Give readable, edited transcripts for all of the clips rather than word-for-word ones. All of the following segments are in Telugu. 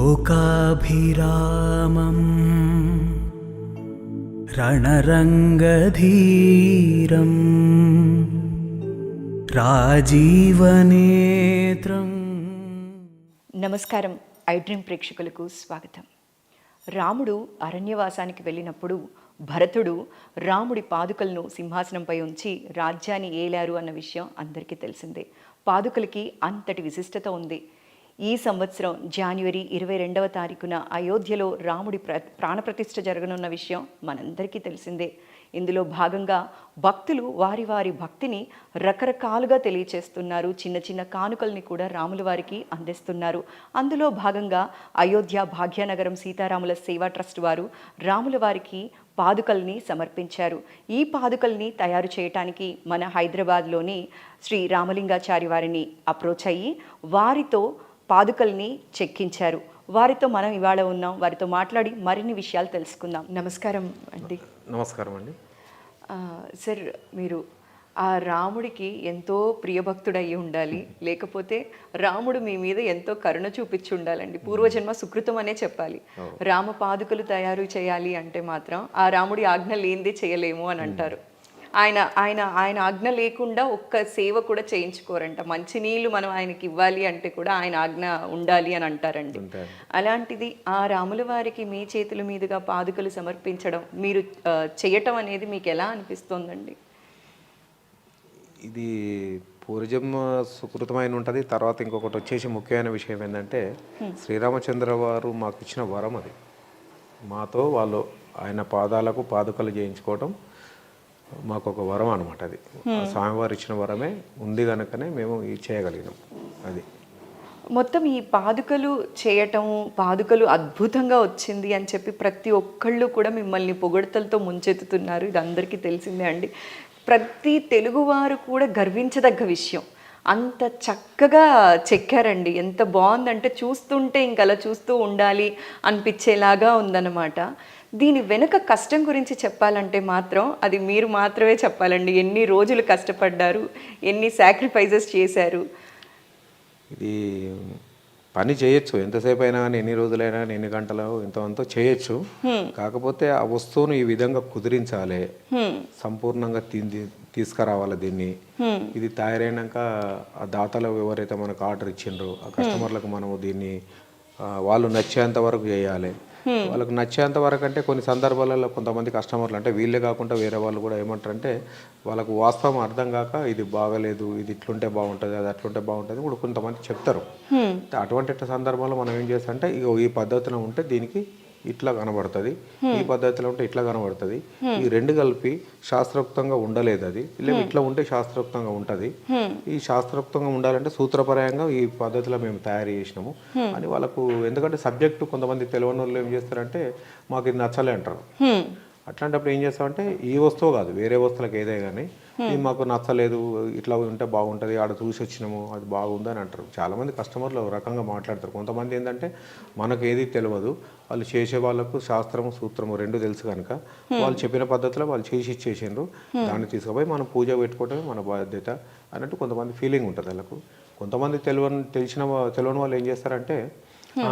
लोकाभिरामं रणरङ्गधीरं రాజీవనేత్రం. నమస్కారం. ఐ డ్రీమ్ ప్రేక్షకులకు స్వాగతం. రాముడు అరణ్యవాసానికి వెళ్ళినప్పుడు భరతుడు రాముడి పాదుకలను సింహాసనంపై ఉంచి రాజ్యాన్ని ఏలారు అన్న విషయం అందరికీ తెలిసిందే. పాదుకలకి అంతటి విశిష్టత ఉంది. ఈ సంవత్సరం జనవరి 22వ తారీఖున అయోధ్యలో రాముడి ప్రాణప్రతిష్ఠ జరగనున్న విషయం మనందరికీ తెలిసిందే. ఇందులో భాగంగా భక్తులు వారి వారి భక్తిని రకరకాలుగా తెలియచేస్తున్నారు. చిన్న చిన్న కానుకల్ని కూడా రాముల వారికి అందిస్తున్నారు. అందులో భాగంగా అయోధ్య భాగ్యనగరం సీతారాముల సేవా ట్రస్ట్ వారు రాముల వారికి పాదుకల్ని సమర్పించారు. ఈ పాదుకల్ని తయారు చేయటానికి మన హైదరాబాద్లోని శ్రీ రామలింగాచారి వారిని అప్రోచ్ అయ్యి వారితో పాదుకల్ని చెక్కించారు. వారితో మనం ఇవాళ ఉన్నాం. వారితో మాట్లాడి మరిన్ని విషయాలు తెలుసుకుందాం. నమస్కారం అండి. నమస్కారం అండి. సార్, మీరు ఆ రాముడికి ఎంతో ప్రియభక్తుడయ్యి ఉండాలి, లేకపోతే రాముడు మీ మీద ఎంతో కరుణ చూపించి ఉండాలండి. పూర్వజన్మ సుకృతం అనే చెప్పాలి. రామ పాదుకలు తయారు చేయాలి అంటే మాత్రం ఆ రాముడి ఆజ్ఞ లేనిదే చేయలేము అని అంటారు. ఆయన ఆయన ఆయన ఆజ్ఞ లేకుండా ఒక్క సేవ కూడా చేయించుకోరంట. మంచినీళ్ళు మనం ఆయనకి ఇవ్వాలి అంటే కూడా ఆయన ఆజ్ఞ ఉండాలి అని అంటారండి. అలాంటిది ఆ రాముల వారికి మీ చేతుల మీదుగా పాదుకలు సమర్పించడం, మీరు చేయటం అనేది మీకు ఎలా అనిపిస్తోందండి? ఇది పూర్వజన్మ సుకృతమైన ఉంటుంది. తర్వాత ఇంకొకటి వచ్చేసి ముఖ్యమైన విషయం ఏంటంటే శ్రీరామచంద్ర వారు మాకు ఇచ్చిన వరం అది. మాతో వాళ్ళు ఆయన పాదాలకు పాదుకలు చేయించుకోవడం మాకు ఒక వరం అనమాట. అది స్వామివారు ఇచ్చిన వరమే ఉంది కనుకనే మేము ఇది చేయగలిగినాం. అది మొత్తం ఈ పాదుకలు చేయటం, పాదుకలు అద్భుతంగా వచ్చింది అని చెప్పి ప్రతి ఒక్కళ్ళు కూడా మిమ్మల్ని పొగడ్తలతో ముంచెత్తుతున్నారు. ఇది అందరికీ తెలిసిందే అండి. ప్రతి తెలుగువారు కూడా గర్వించదగ్గ విషయం. అంత చక్కగా చెక్కారండి. ఎంత బాగుందంటే చూస్తుంటే ఇంక అలా చూస్తూ ఉండాలి అనిపించేలాగా ఉందన్నమాట. దీని వెనుక కష్టం గురించి చెప్పాలంటే మాత్రం అది మీరు మాత్రమే చెప్పాలండి. ఎన్ని రోజులు కష్టపడ్డారు, ఎన్ని సాక్రిఫైజెస్ చేశారు. ఇది పని చేయొచ్చు, ఎంతసేపు అయినా కానీ, ఎన్ని రోజులైనా కానీ, ఎన్ని గంటలు ఎంతో చేయొచ్చు. కాకపోతే ఆ వస్తువును ఈ విధంగా కుదిరించాలి, సంపూర్ణంగా తీసుకురావాలి దీన్ని. ఇది తయారైనాక ఆ దాతలు ఎవరైతే మనకు ఆర్డర్ ఇచ్చిండ్రో ఆ కస్టమర్లకు మనము దీన్ని వాళ్ళు నచ్చేంత వరకు చేయాలి. వాళ్ళకు నచ్చేంత వరకు అంటే కొన్ని సందర్భాలలో కొంతమంది కస్టమర్లు అంటే వీళ్ళే కాకుండా వేరే వాళ్ళు కూడా ఏమంటారంటే వాళ్ళకు వాస్తవం అర్థం కాక ఇది బాగలేదు, ఇది ఇట్లుంటే బాగుంటుంది, అది అట్లుంటే బాగుంటుంది కూడా కొంతమంది చెప్తారు. అటువంటి సందర్భంలో మనం ఏం చేస్తాం అంటే ఇక ఈ పద్ధతిలో ఉంటే దీనికి ఇట్లా కనబడుతుంది, ఈ పద్ధతిలో ఉంటే ఇట్లా కనబడుతుంది, ఈ రెండు కలిపి శాస్త్రోక్తంగా ఉండలేదు, అది ఇలా ఇట్లా ఉంటే శాస్త్రోక్తంగా ఉంటుంది. ఈ శాస్త్రోక్తంగా ఉండాలంటే సూత్రపరంగా ఈ పద్ధతిలో మేము తయారు చేసినాము అని వాళ్ళకు. ఎందుకంటే సబ్జెక్టు కొంతమంది తెలియని వాళ్ళు ఏం చేస్తారంటే మాకు ఇది నచ్చలే అంటారు. అట్లాంటప్పుడు ఏం చేస్తామంటే ఈ వస్తువు కాదు వేరే వస్తువులకు ఏదే కానీ ఇది మాకు నచ్చలేదు, ఇట్లా ఉంటే బాగుంటుంది, ఆడ చూసి వచ్చినాము అది బాగుంది అని అంటారు. చాలామంది కస్టమర్లు రకంగా మాట్లాడతారు. కొంతమంది ఏంటంటే మనకు ఏది తెలియదు, వాళ్ళు చేసే వాళ్ళకు శాస్త్రము సూత్రము రెండు తెలుసు కనుక వాళ్ళు చెప్పిన పద్ధతిలో వాళ్ళు చేసి ఇచ్చేసిండ్రు, దాన్ని తీసుకుపోయి మనం పూజ పెట్టుకోవడమే మన బాధ్యత అన్నట్టు కొంతమంది ఫీలింగ్ ఉంటుంది వాళ్ళకు. కొంతమంది తెలియని వాళ్ళు ఏం చేస్తారంటే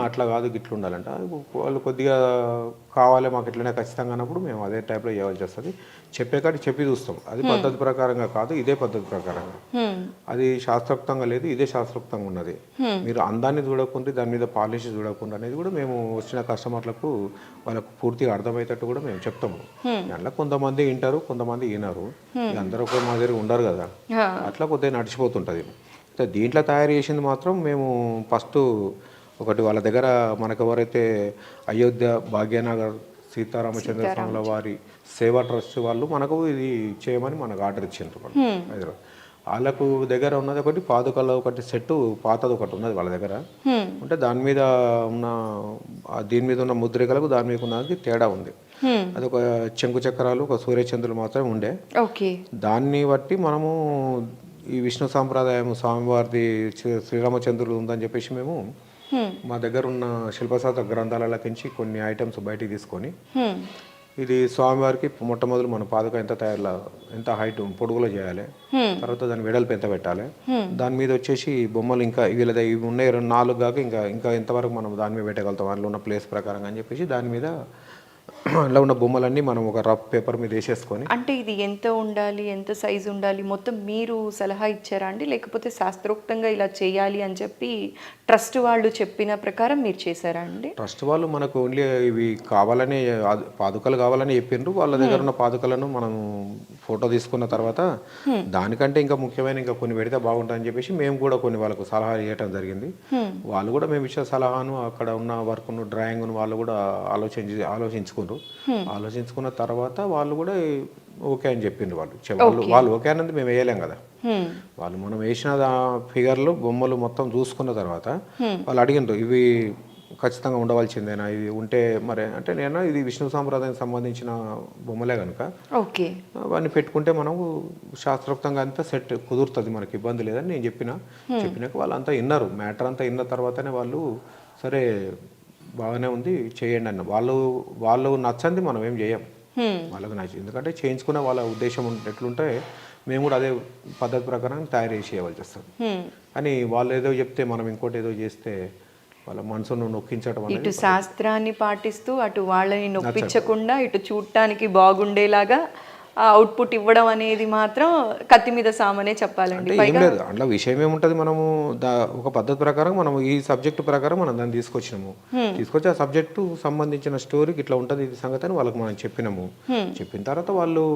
అట్లా కాదు గిట్లు ఉండాలంట. వాళ్ళు కొద్దిగా కావాలి మాకు ఇట్లనే ఖచ్చితంగా అన్నప్పుడు మేము అదే టైప్లో చేయవలసి వస్తుంది. చెప్పే కాడికి చెప్పి చూస్తాం. అది పద్ధతి ప్రకారంగా కాదు, ఇదే పద్ధతి ప్రకారంగా. అది శాస్త్రోక్తంగా లేదు, ఇదే శాస్త్రోక్తంగా ఉన్నది. మీరు అందాన్ని చూడకుండా దాని మీద పాలిష్ చూడకుండా అనేది కూడా మేము వచ్చిన కస్టమర్లకు వాళ్ళకు పూర్తిగా అర్థమయ్యేటట్టు కూడా మేము చెప్తాము. అట్లా కొంతమంది వింటారు, కొంతమంది వినరు. అందరూ ఒక మాదిరి ఉండరు కదా, అట్లా కొద్దిగా నడిచిపోతుంటుంది. దీంట్లో తయారు చేసింది మాత్రం మేము ఫస్ట్ ఒకటి వాళ్ళ దగ్గర మనకు ఎవరైతే అయోధ్య భాగ్యనగర్ సీతారామచంద్ర స్వాముల వారి సేవా ట్రస్ట్ వాళ్ళు మనకు ఇది చేయమని మనకు ఆర్డర్ ఇచ్చిండ్రు. హైదరాబాద్ వాళ్ళకు దగ్గర ఉన్నది ఒకటి పాదుకల ఒకటి సెట్ పాతది ఒకటి ఉన్నది వాళ్ళ దగ్గర ఉంటే దాని మీద ఉన్న దీని మీద ఉన్న ముద్రికలకు దాని మీద ఉన్నది తేడా ఉంది. అది ఒక చెంకు చక్రాలు ఒక సూర్యచంద్రులు మాత్రమే ఉండే. దాన్ని బట్టి మనము ఈ విష్ణు సాంప్రదాయం స్వామివారిది శ్రీరామచంద్రులు ఉందని చెప్పేసి మేము మా దగ్గర ఉన్న శిల్పశాస్త్ర గ్రంథాలకించి కొన్ని ఐటమ్స్ బయటికి తీసుకొని ఇది స్వామివారికి మొట్టమొదలు మన పాదుక ఎంత హైట్ పొడుగులో చేయాలి, తర్వాత దాని వెడల్పు ఎంత పెట్టాలి, దాని మీద వచ్చేసి బొమ్మలు ఇంకా వీళ్ళ ఇవి ఉన్నాయి 4 కాక ఇంకా ఎంతవరకు మనం దాని మీద పెట్టగలుగుతాం అందులో ఉన్న ప్లేస్ ప్రకారంగా అని చెప్పేసి దాని మీద అందులో ఉన్న బొమ్మలన్నీ మనం ఒక రఫ్ పేపర్ మీద వేసేసుకొని. అంటే ఇది ఎంత ఉండాలి, ఎంత సైజు ఉండాలి, మొత్తం మీరు సలహా ఇచ్చారా అండి, లేకపోతే శాస్త్రోక్తంగా ఇలా చేయాలి అని చెప్పి ట్రస్ట్ వాళ్ళు చెప్పిన ప్రకారం మీరు చేశారా అండి? ట్రస్ట్ వాళ్ళు మనకు ఓన్లీ ఇవి కావాలని పాదుకలు కావాలని చెప్పిండ్రు. వాళ్ళ దగ్గర ఉన్న పాదుకలను మనం ఫోటో తీసుకున్న తర్వాత దానికంటే ఇంకా ముఖ్యమైన ఇంకా కొన్ని పెడితే బాగుంటుందని చెప్పేసి మేము కూడా కొన్ని వాళ్ళకు సలహా ఇవ్వటం జరిగింది. వాళ్ళు కూడా మేము ఇచ్చే సలహాను అక్కడ ఉన్న వర్క్ను డ్రాయింగ్ను వాళ్ళు కూడా ఆలోచించుకున్న తర్వాత వాళ్ళు కూడా ఓకే అని చెప్పిండ్రు. వాళ్ళు ఓకే అన్నది మేము వేయలేం కదా. వాళ్ళు మనం వేసిన ఫిగర్లు బొమ్మలు మొత్తం చూసుకున్న తర్వాత వాళ్ళు అడిగిండ్రు ఇవి ఖచ్చితంగా ఉండవలసిందేనా, ఇది ఉంటే మరి అంటే నేను ఇది విష్ణు సాంప్రదాయానికి సంబంధించిన బొమ్మలే కనుక ఓకే అవన్నీ పెట్టుకుంటే మనం శాస్త్రోక్తంగా అంతా సెట్ కుదురుతుంది, మనకి ఇబ్బంది లేదని నేను చెప్పినాక వాళ్ళు అంతా విన్నారు. మ్యాటర్ అంతా విన్న తర్వాతనే వాళ్ళు సరే బాగానే ఉంది చేయండి అన్న. వాళ్ళు నచ్చంది మనం ఏం చేయం, వాళ్ళకి నచ్చింది. ఎందుకంటే చేయించుకున్న వాళ్ళ ఉద్దేశం ఎట్లుంటే మేము కూడా అదే పద్ధతి ప్రకారం తయారు చేసి చేయవలసి వస్తుంది. కానీ వాళ్ళు ఏదో చెప్తే మనం ఇంకోటి ఏదో చేస్తే వాళ్ళ మనసును నొక్కించడం, ఇటు శాస్త్రాన్ని పాటిస్తూ అటు వాళ్ళని నొప్పించకుండా ఇటు చూడటానికి బాగుండేలాగా అవుట్పుట్ ఇవ్వడం అనేది మాత్రం కత్తి మీద సామనే చెప్పాలండి. ఏం లేదు అందులో విషయం ఏముంటుంది, మనము ఒక పద్ధతి ప్రకారం మనం ఈ సబ్జెక్టు ప్రకారం మనం దాన్ని తీసుకొచ్చి ఆ సబ్జెక్టు సంబంధించిన స్టోరీకి ఇట్లా ఉంటుంది ఇది సంగతి అని వాళ్ళకి మనం చెప్పిన తర్వాత వాళ్ళు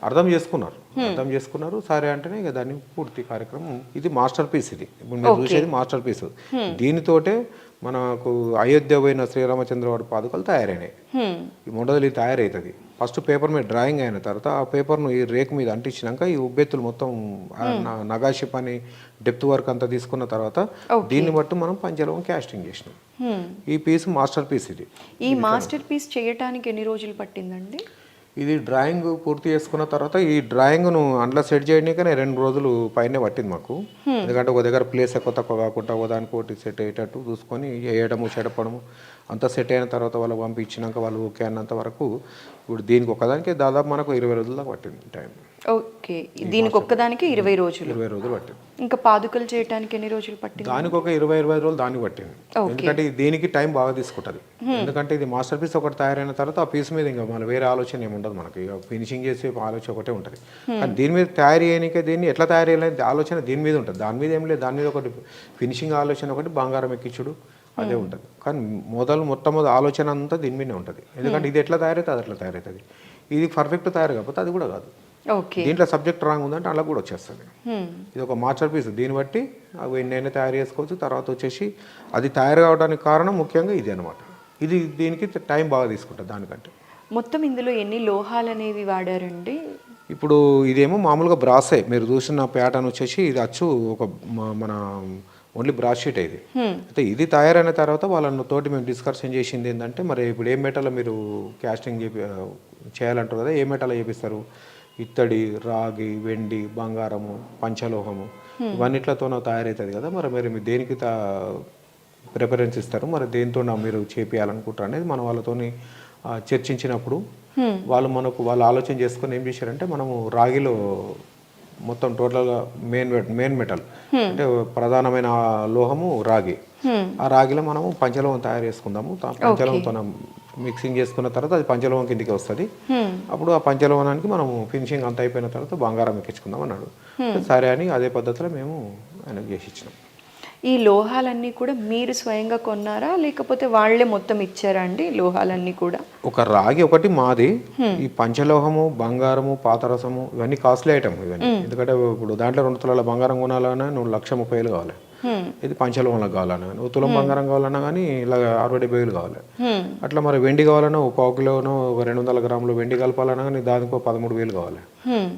అర్థం చేసుకున్నారు. సరే అంటేనే ఇక దాన్ని పూర్తి కార్యక్రమం ఇది మాస్టర్ పీస్. ఇది ఇప్పుడు మీరు చూసేది మాస్టర్ పీస్. దీనితోటే మనకు అయోధ్య పోయిన శ్రీరామచంద్ర వారి పాదుకలు తయారైనాయి. ఈ మొదలు తయారవుతుంది. ఫస్ట్ పేపర్ మీద డ్రాయింగ్ అయిన తర్వాత ఆ పేపర్ను ఈ రేకు మీద అంటించినాక ఈ ఉబ్బెత్తులు మొత్తం నగాషి పని డెప్త్ వర్క్ అంతా తీసుకున్న తర్వాత దీన్ని బట్టి మనం పంచలోహం క్యాస్టింగ్ చేసినాం. ఈ పీస్ మాస్టర్ పీస్. ఈ మాస్టర్ పీస్ చేయడానికి ఎన్ని రోజులు పట్టిందండి? ఇది డ్రాయింగ్ పూర్తి చేసుకున్న తర్వాత ఈ డ్రాయింగ్ను అందులో సెట్ చేయడానికనే 2 రోజులు పైనే పట్టింది మాకు. ఎందుకంటే ఒక దగ్గర ప్లేస్ ఎక్కువ తక్కువ కాకుండా ఒకదానికి ఒకటి సెట్ అయ్యేటట్టు చూసుకొని వేయడము చెడపడము అంతా సెట్ అయిన తర్వాత వాళ్ళకి పంపించినాక వాళ్ళు ఓకే అన్నంత వరకు ఇప్పుడు దీనికి ఒక్కదానికి దాదాపు మనకు 20 రోజుల దాకా పట్టింది టైం. ఓకే, దీనికి ఒక్కదానికి 20 రోజులు పట్టింది. ఇంకా పాదుకలు చేయడానికి ఎన్ని రోజులు పట్టింది? దానికి ఒక 20 రోజులు దానికి పట్టింది. ఎందుకంటే దీనికి టైం బాగా తీసుకుంటుంది. ఎందుకంటే ఇది మాస్టర్ పీస్ ఒకటి తయారైన తర్వాత ఆ పీస్ మీద ఇంకా మన వేరే ఆలోచన ఏమి ఉండదు, మనకి ఫినిషింగ్ చేసే ఆలోచన ఒకటే ఉంటుంది. కానీ దీని మీద తయారు చేయడానికే దీన్ని ఎట్లా తయారు చేయాలని ఆలోచన దీని మీద ఉంటుంది. దాని మీద ఏం లేదు, దాని మీద ఒకటి ఫినిషింగ్ ఆలోచన ఒకటి బంగారం ఎక్కించుడు అదే ఉంటుంది. కానీ మొట్టమొదటి ఆలోచన అంతా దీని మీదనే ఉంటుంది. ఎందుకంటే ఇది ఎట్లా తయారైతే అది అట్లా తయారవుతుంది. ఇది పర్ఫెక్ట్ తయారు కాకపోతే అది కూడా కాదు. దీంట్లో సబ్జెక్ట్ రాంగ్ ఉందంటే అలా కూడా వచ్చేస్తుంది. ఇది ఒక మాస్టర్ పీస్. దీన్ని బట్టి అవి ఎన్నైనా తయారు చేసుకోవచ్చు. తర్వాత వచ్చేసి అది తయారు కావడానికి కారణం ముఖ్యంగా ఇది అనమాట. ఇది దీనికి టైం బాగా తీసుకుంటుంది దానికంటే. మొత్తం ఇందులో ఎన్ని లోహాలు అనేవి వాడారండి? ఇప్పుడు ఇదేమో మామూలుగా బ్రాసే. మీరు చూసిన ప్యాటర్న్ వచ్చేసి ఇది అచ్చు ఒక మన ఓన్లీ బ్రాస్ షీట్ ఇది. అయితే ఇది తయారైన తర్వాత వాళ్ళతోటి మేము డిస్కషన్ చేసింది ఏంటంటే మరి ఇప్పుడు ఏ మెటల్ మీరు క్యాస్టింగ్ చేయాలంటారు కదా, ఏ మెటల్ చేపిస్తారు? ఇత్తడి, రాగి, వెండి, బంగారము, పంచలోహము ఇవన్నిట్లతో తయారవుతుంది కదా. మరి మీరు దేనికి ప్రిఫరెన్స్ ఇస్తారు, మరి దేంతో మీరు చేపియాలనుకుంటారు అనేది మనం వాళ్ళతోని చర్చించినప్పుడు వాళ్ళు ఆలోచన చేసుకొని ఏం చేశారంటే మనము రాగిలో మొత్తం టోటల్గా మెయిన్ మెటల్ అంటే ప్రధానమైన లోహము రాగి. ఆ రాగిలో మనము పంచలోహం తయారు చేసుకుందాము. పంచలోహంతో మిక్సింగ్ చేసుకున్న తర్వాత అది పంచలోహం కిందికి వస్తుంది. అప్పుడు ఆ పంచలోహానికి మనము ఫినిషింగ్ అంతా అయిపోయిన తర్వాత బంగారం ఎక్కించుకుందాం అన్నాడు. సరే అని అదే పద్ధతిలో మేము ఆయనకు చేసి ఇచ్చినాం. ఈ లోహాలన్నీ కూడా మీరు స్వయంగా కొన్నారా లేకపోతే వాళ్ళే మొత్తం ఇచ్చారా అండి? లోహాలన్నీ కూడా ఒక రాగి ఒకటి మాది. ఈ పంచలోహము, బంగారము, పాతరసము ఇవన్నీ కాస్ట్లీ ఐటమ్ ఇవన్నీ. ఎందుకంటే ఇప్పుడు దాంట్లో 2 తులాల బంగారం కొనాలన్నా 1,30,000 కావాలి. ఇది పంచలోహంలో కావాలన్నా, 1 తులం బంగారం కావాలన్నా కానీ ఇలా 60,000 కావాలి. అట్లా మరి వెండి కావాలన్నా 1/4 కిలోనో 200 గ్రాములు వెండి కలపాలన్నా కానీ దానికి 13,000 కావాలి.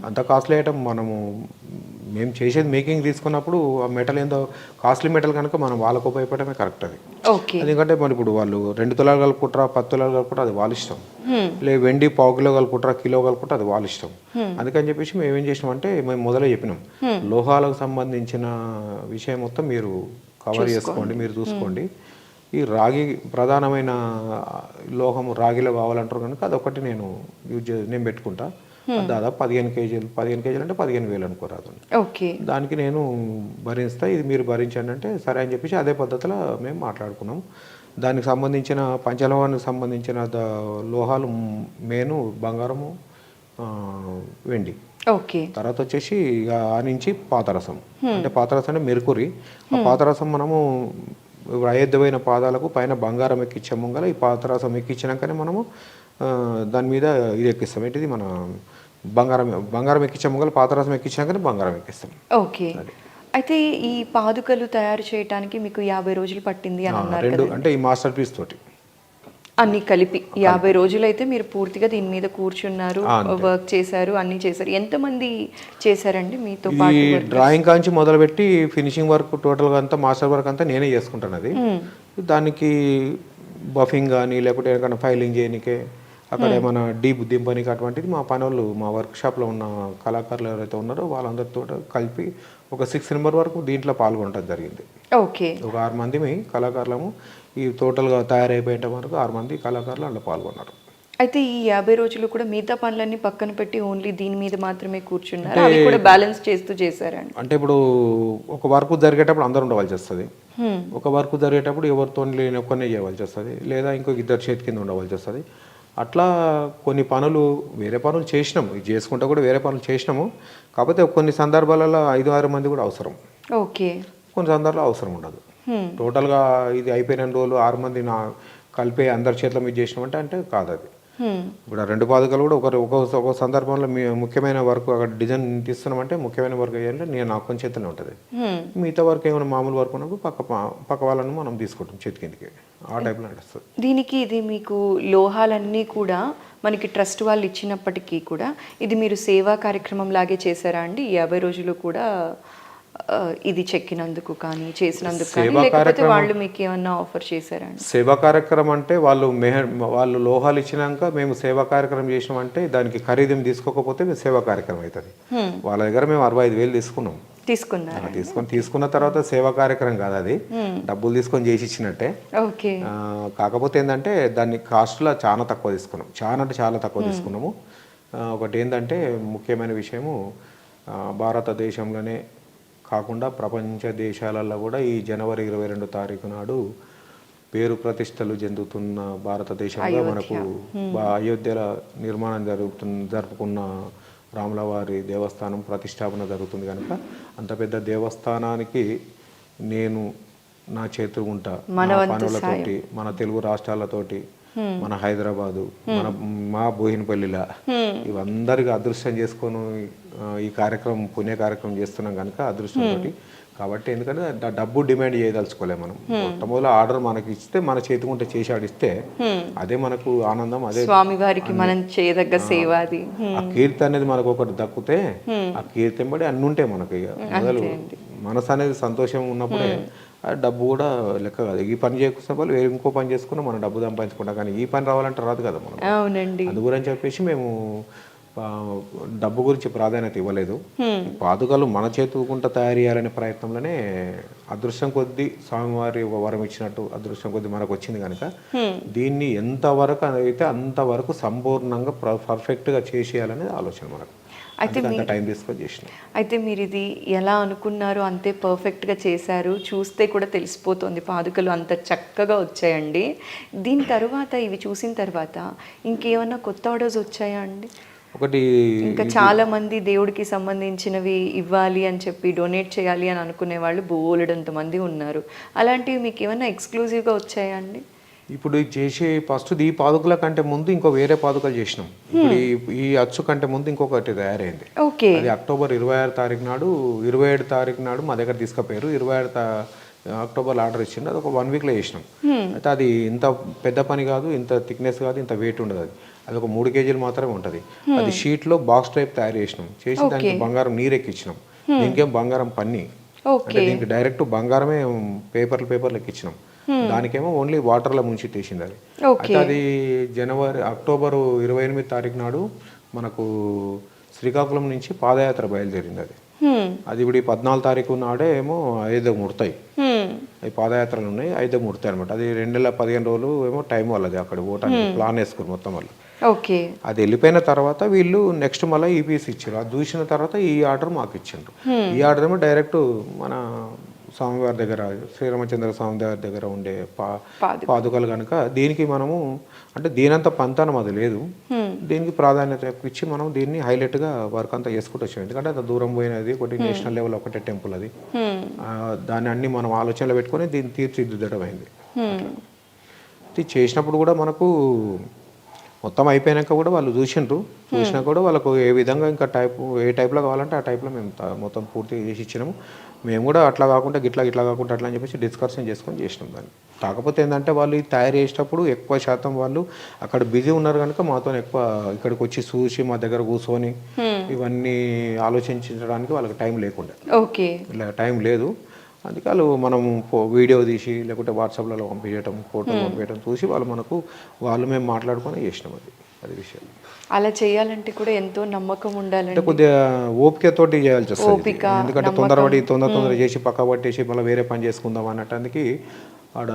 అంత కాస్ట్లీ ఐటమ్ మేము చేసేది మేకింగ్ తీసుకున్నప్పుడు ఆ మెటల్ ఏందో కాస్ట్లీ మెటల్ కనుక మనం వాళ్ళకు ఉపయోగపడమే కరెక్ట్. అది ఎందుకంటే మరి ఇప్పుడు వాళ్ళు 2 తులాలు కలుపుకుంటారా 10 తులాలు కలుపుకుంటారా అది వాళ్ళ ఇష్టం. లేదు వెండి 1/4 కిలో కలుపుకుంటారా కిలో కలుపుకుంటారా అది వాళ్ళ ఇష్టం. అందుకని చెప్పేసి మేము ఏం చేసినామంటే మేము మొదలే చెప్పినాం లోహాలకు సంబంధించిన విషయం మొత్తం మీరు కవర్ చేసుకోండి, మీరు చూసుకోండి. ఈ రాగి ప్రధానమైన లోహము రాగిలో కావాలంటారు కనుక అదొకటి నేను పెట్టుకుంటా. దాదాపు 15 కేజీలు అంటే 15,000 అనుకోరాదు. ఓకే. దానికి నేను భరిస్తా, ఇది మీరు భరించండి అంటే సరే అని చెప్పేసి అదే పద్ధతిలో మేము మాట్లాడుకున్నాం. దానికి సంబంధించిన పంచలోహానికి సంబంధించిన లోహాలు మేను బంగారము, వెండి. ఓకే. తర్వాత వచ్చేసి ఇక ఆ నుంచి పాతరసం, అంటే పాతరసం అంటే మెర్కురీ. ఆ పాతరసం మనము అయోధ్యమైన పాదాలకు పైన బంగారం ఎక్కించాము గల ఈ పాతరసం ఎక్కించినాకనే మనము దాని మీద ఇది ఎక్కిస్తాం, ఏంటిది మన బంగారం ఎక్కించాము గల పాతరసం ఎక్కించినాకనే బంగారం ఎక్కిస్తాం. ఓకే. అయితే ఈ పాదుకలు తయారు చేయడానికి మీకు 50 రోజులు పట్టింది అని అన్నారు కదా? అంటే ఈ మాస్టర్ పీస్ తోటి అన్ని కలిపి 50 రోజులైతే మీరు పూర్తిగా దీని మీద కూర్చున్నారు, వర్క్ చేశారు, అన్ని చేశారు. ఎంతమంది చేశారండి మీతో పాటు? ఈ డ్రాయింగ్ కాంచి మొదలుపెట్టి ఫినిషింగ్ వర్క్ టోటల్గా అంతా మాస్టర్ వర్క్ అంతా నేనే చేసుకుంటాను. అది దానికి బఫింగ్ కానీ లేకపోతే ఏదైనా ఫైలింగ్ చేయనికే అక్కడ ఏమైనా డీప్ దింపనికి అటువంటిది మా పనులు మా వర్క్షాప్లో ఉన్న కళాకారులు ఎవరైతే ఉన్నారో వాళ్ళందరితో కలిపి ఒక 6 నెంబర్ వరకు దీంట్లో పాల్గొనడం జరిగింది. ఓకే. ఒక 6 మంది కళాకారులము ఈ టోటల్గా తయారైపోయేట వరకు 6 మంది కళాకారులు అందులో పాల్గొన్నారు. అయితే ఈ 50 రోజులు కూడా మిగతా పనులన్నీ పక్కన పెట్టి ఓన్లీ దీని మీద మాత్రమే కూర్చున్నారు, అవి కూడా బ్యాలెన్స్ చేస్తూ చేశారండి? అంటే ఇప్పుడు ఒక వర్క్ జరిగేటప్పుడు అందరూ ఉండవలసి వస్తుంది, ఒక వర్క్ జరిగేటప్పుడు ఎవరితో లేని ఒక్కనే చేయవలసి వస్తుంది, లేదా ఇంకో 2 చేతి కింద ఉండవలసి వస్తుంది. అట్లా కొన్ని పనులు వేరే పనులు చేసినాము, ఇది చేసుకుంటా కూడా వేరే పనులు చేసినాము. కాకపోతే కొన్ని సందర్భాలలో 5-6 మంది కూడా అవసరం. ఓకే. కొన్ని సందర్భాల్లో అవసరం ఉండదు. టోటల్గా ఇది అయిపోయిన రోజులు 6 మంది కలిపే అందరి చేతిలో మీరు చేసినామంటే అంటే కాదు. అది ఇప్పుడు 2 పాదుకలు కూడా ఒక సందర్భంలో ముఖ్యమైన వర్క్ అక్కడ డిజైన్ తీస్తున్నామంటే ముఖ్యమైన వర్క్ అయ్యాలంటే నేను నాకు కొంచెం చేతనే ఉంటుంది. మిగతా వర్క్ ఏమైనా మామూలు వర్క్ ఉన్నప్పుడు పక్క వాళ్ళను మనం తీసుకుంటాం చేతి కిందకి, ఆ టైప్లో నడుస్తుంది. దీనికి ఇది మీకు లోహాలన్నీ కూడా మనకి ట్రస్ట్ వాళ్ళు ఇచ్చినప్పటికీ కూడా ఇది మీరు సేవా కార్యక్రమం లాగే చేశారా అండి? 50 రోజులు కూడా ఇది చెక్కినందుకు కానీ చేసినందుకు కానీ, లేకపోతే వాళ్ళు మీకు ఏమన్నా ఆఫర్ చేశారా? సేవా కార్యక్రమం అంటే వాళ్ళు లోహాలు ఇచ్చినాక మేము సేవా కార్యక్రమం చేసినామంటే దానికి ఖరీదు తీసుకోకపోతే సేవా కార్యక్రమం అవుతుంది. వాళ్ళ దగ్గర మేము 65,000 తీసుకున్న తర్వాత సేవా కార్యక్రమం కాదు, అది డబ్బులు తీసుకొని చేసి ఇచ్చినట్టే. కాకపోతే ఏంటంటే దాన్ని కాస్ట్లో చాలా తక్కువ తీసుకున్నాం, చాలా తక్కువ తీసుకున్నాము. ఒకటి ఏంటంటే ముఖ్యమైన విషయము, భారతదేశంలోనే కాకుండా ప్రపంచ దేశాలలో కూడా ఈ జనవరి 22 తారీఖు నాడు పేరు ప్రతిష్టలు చెందుతున్న భారతదేశంలో మనకు అయోధ్యల నిర్మాణం జరుపుకున్న రాములవారి దేవస్థానం ప్రతిష్టాపన జరుగుతుంది కనుక అంత పెద్ద దేవస్థానానికి నేను నా చేతులు ఉంటా, మన పనులతోటి, మన తెలుగు రాష్ట్రాలతోటి, మన హైదరాబాదు, మా బోయినపల్లిలా ఇవందరికీ అదృష్టం చేసుకొని ఈ కార్యక్రమం పుణ్య కార్యక్రమం చేస్తున్నాం కనుక అదృష్టంతో. కాబట్టి ఎందుకంటే డబ్బు డిమాండ్ చేయదలుచుకోలేము మనం. మొట్టమొదటి ఆర్డర్ మనకి ఇస్తే మన చేతికుంటే చేసి ఆడిస్తే అదే మనకు ఆనందం, అదే స్వామివారికి మనం చేయదగ్గ సేవ. అది ఆ కీర్తి అనేది మనకు ఒకటి దక్కుతే ఆ కీర్తి ఎంబడి అన్ని ఉంటాయి మనకి. మొదలు మనసు అనేది సంతోషం ఉన్నప్పుడే డబ్బు కూడా లెక్క కాదు. ఈ పని చేసుకున్న వాళ్ళు వేరే ఇంకో పని చేసుకున్నా మనం డబ్బు సంపాదించుకుంటాం, కానీ ఈ పని రావాలంటే రాదు కదా మనం. అవునండి. అందుగురించి చెప్పేసి మేము డబ్బు గురించి ప్రాధాన్యత ఇవ్వలేదు. పాదుకలు మన చేతుకుంటా తయారు చేయాలనే ప్రయత్నంలోనే అదృష్టం కొద్దీ స్వామివారి ఒక వరం ఇచ్చినట్టు అదృష్టం కొద్దీ మనకు వచ్చింది కనుక దీన్ని ఎంతవరకు అయితే అంతవరకు సంపూర్ణంగా పర్ఫెక్ట్గా చేసేయాలనేది ఆలోచన మనకు. టైం తీసుకొని చేసిన. అయితే మీరు ఇది ఎలా అనుకున్నారో అంతే పర్ఫెక్ట్గా చేశారు, చూస్తే కూడా తెలిసిపోతుంది పాదుకలు అంత చక్కగా వచ్చాయండి. దీని తర్వాత ఇవి చూసిన తర్వాత ఇంకేమన్నా కొత్త ఆర్డర్స్ వచ్చాయా అండి? ఒకటి ఇంకా చాలా మంది దేవుడికి సంబంధించినవి ఇవ్వాలి అని చెప్పి డొనేట్ చేయాలి అని అనుకునే వాళ్ళు బోలెడంత మంది ఉన్నారు. అలాంటివి మీకు ఏమన్నా ఎక్స్క్లూజివ్గా వచ్చాయా అండి? ఇప్పుడు చేసే ఫస్ట్ ఈ పాదుకల కంటే ముందు ఇంకో వేరే పాదుకలు చేసినాం. ఇప్పుడు ఈ అచ్చు కంటే ముందు ఇంకొకటి తయారైంది. అది అక్టోబర్ 26 తారీఖు నాడు 27 తారీఖు నాడు మా దగ్గర తీసుకుపోయారు. 27 అక్టోబర్లో ఆర్డర్ ఇచ్చింది. అది ఒక 1 వీక్లో చేసినాం. అయితే అది ఇంత పెద్ద పని కాదు, ఇంత థిక్నెస్ కాదు, ఇంత వెయిట్ ఉండదు. అది ఒక 3 కేజీలు మాత్రమే ఉంటుంది. అది షీట్లో బాక్స్ టైప్ తయారు చేసినాం, చేసి దానికి బంగారం నీరెక్కిచ్చినాం. దీనికేం బంగారం పన్ని, అంటే దీనికి డైరెక్ట్ బంగారమే పేపర్లు ఎక్కిచ్చినాం. దానికేమో ఓన్లీ వాటర్లో ముంచి తీసింది. అది అయితే అది అక్టోబర్ 28 తారీఖు నాడు మనకు శ్రీకాకుళం నుంచి పాదయాత్ర బయలుదేరింది. అది అది ఇప్పుడు ఈ 14 తారీఖు నాడే ఏమో 5 ముడతాయి. అవి పాదయాత్రలు ఉన్నాయి, 5 ముడతాయి అనమాట. అది 2 నెలల 15 రోజులు ఏమో టైం వాళ్ళది అక్కడ పోవటానికి ప్లాన్ వేసుకుని మొత్తం వాళ్ళు. ఓకే. అది వెళ్ళిపోయిన తర్వాత వీళ్ళు నెక్స్ట్ మళ్ళీ ఈపీఎస్ ఇచ్చారు. అది చూసిన తర్వాత ఈ ఆర్డర్ మాకు ఇచ్చిండ్రు. ఈ ఆర్డర్ ఏమో డైరెక్ట్ మన స్వామివారి దగ్గర, శ్రీరామచంద్ర స్వామి వారి దగ్గర ఉండే పాదుకలు కనుక దీనికి మనము అంటే దీనంత పంతానం అది లేదు, దీనికి ప్రాధాన్యత ఇచ్చి మనం దీన్ని హైలైట్గా వర్క్ అంతా చేసుకుంటూ వచ్చాం. ఎందుకంటే అంత దూరం పోయినది, ఒకటి నేషనల్ లెవెల్ ఒకటే టెంపుల్ అది. దాన్ని అన్ని మనం ఆలోచనలో పెట్టుకొని దీన్ని తీర్చిదిద్దడం అయింది. ఇది చేసినప్పుడు కూడా మనకు మొత్తం అయిపోయాక కూడా వాళ్ళు చూసినా కూడా వాళ్ళకు ఏ విధంగా ఇంకా ఏ టైప్లో కావాలంటే ఆ టైప్లో మేము మొత్తం పూర్తిగా చేసి ఇచ్చినాము. మేము కూడా అట్లా కాకుండా ఇట్లా కాకుండా అట్లా అని చెప్పేసి డిస్కషన్ చేసుకొని చేసినాం దాన్ని. కాకపోతే ఏంటంటే వాళ్ళు ఇది తయారు చేసేటప్పుడు ఎక్కువ శాతం వాళ్ళు అక్కడ బిజీ ఉన్నారు కనుక మాతో ఎక్కువ ఇక్కడికి వచ్చి చూసి మా దగ్గర కూర్చొని ఇవన్నీ ఆలోచించడానికి వాళ్ళకి టైం లేకుండా, ఓకే, ఇలా టైం లేదు. అందుకే వాళ్ళు మనం వీడియో తీసి లేకుంటే వాట్సాప్లలో పంపించడం, ఫోటో పంపించడం చూసి వాళ్ళు మేము మాట్లాడుకొని చేసినాం. అది విషయం. అలా చేయాలంటే కూడా ఎంతో నమ్మకం ఉండాలంటే అంటే కొద్దిగా ఓపికతోటి చేయాల్సి వస్తుంది. ఎందుకంటే తొందర చేసి పక్క పట్టేసి మళ్ళీ వేరే పని చేసుకుందాం అన్నటానికి ఆడ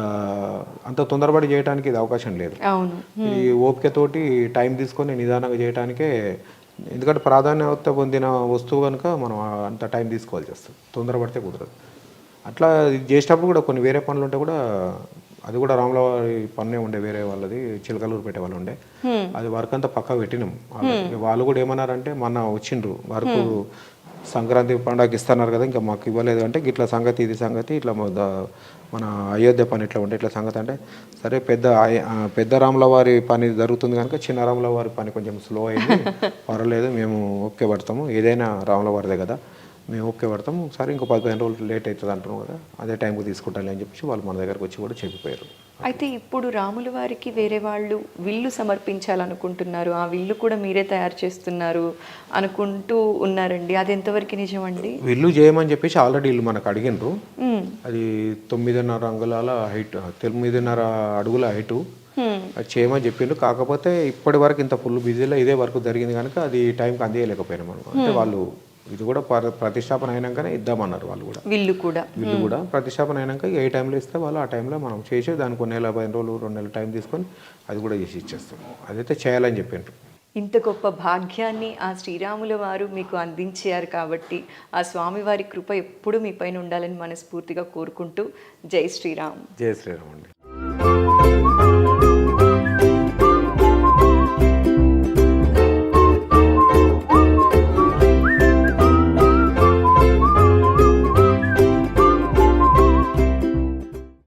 అంత తొందరపడి చేయడానికి ఇది అవకాశం లేదు. ఈ ఓపికతోటి టైం తీసుకొని నిదానంగా చేయడానికే, ఎందుకంటే ప్రాధాన్యత పొందిన వస్తువు కనుక మనం అంత టైం తీసుకోవాల్సి వస్తుంది, తొందరపడితే కుదరదు. అట్లా చేసేటప్పుడు కూడా కొన్ని వేరే పనులు ఉంటే కూడా, అది కూడా రాముల వారి పన్నే ఉండే, వేరే వాళ్ళది చిలకలూరు పెట్టే వాళ్ళు ఉండే, అది వర్క్ అంతా పక్కా పెట్టినాం. వాళ్ళు కూడా ఏమన్నారంటే మొన్న వచ్చిండ్రు వర్క్ సంక్రాంతి పండుగకి ఇస్తున్నారు కదా ఇంకా మాకు ఇవ్వలేదు అంటే, ఇట్లా సంగతి ఇది సంగతి ఇట్లా మన అయోధ్య పని ఇట్లా ఉంటే ఇట్లా సంగతి అంటే, సరే పెద్ద రాముల వారి పని జరుగుతుంది కనుక చిన్న రాముల వారి పని కొంచెం స్లో అయింది, పర్వాలేదు మేము ఓకే పడతాము, ఏదైనా రాముల వారిదే కదా మేము ఓకే పడతాము, సరే ఇంకో 15 రోజులు లేట్ అవుతుంది అంటున్నాం కదా, అదే టైంకి తీసుకుంటాను అని చెప్పి వాళ్ళు మన దగ్గరకు వచ్చి కూడా చెప్పిపోయారు. అయితే ఇప్పుడు రాముల వారికి వేరే వాళ్ళు విల్లు సమర్పించాలనుకుంటున్నారు, ఆ విల్లు కూడా మీరే తయారు చేస్తున్నారు అనుకుంటూ ఉన్నారండి, అది ఎంతవరకు నిజమండి? విల్లు చేయమని చెప్పేసి ఆల్రెడీ వీళ్ళు మనకు అడిగినరు. అది 9.5 అంగుళాల హైట్, 9.5 అడుగుల హైటు అది చేయమని చెప్పిండ్రు. కాకపోతే ఇప్పటి వరకు ఇంత ఫుల్ బిజీలో ఇదే వరకు జరిగింది కనుక అది టైంకి అందేయలేకపోయినాం మనం. అంటే వాళ్ళు ఇది కూడా ప్రతిష్టాపన అయినాకనే ఇద్దామన్నారు. వాళ్ళు కూడా విల్లు కూడా ప్రతిష్టాపన అయినాక ఏ టైంలో ఇస్తే వాళ్ళు ఆ టైంలో మనం చేసి దానికి 1 నెల 15 రోజులు 2 నెలలు టైం తీసుకొని అది కూడా చేసి ఇచ్చేస్తాం. అదైతే చేయాలని చెప్పిండ్రు. ఇంత గొప్ప భాగ్యాన్ని ఆ శ్రీరాముల వారు మీకు అందించారు కాబట్టి ఆ స్వామివారి కృప ఎప్పుడు మీ పైన ఉండాలని మనస్ఫూర్తిగా కోరుకుంటూ జై శ్రీరామ్. జై శ్రీరామ్ అండి.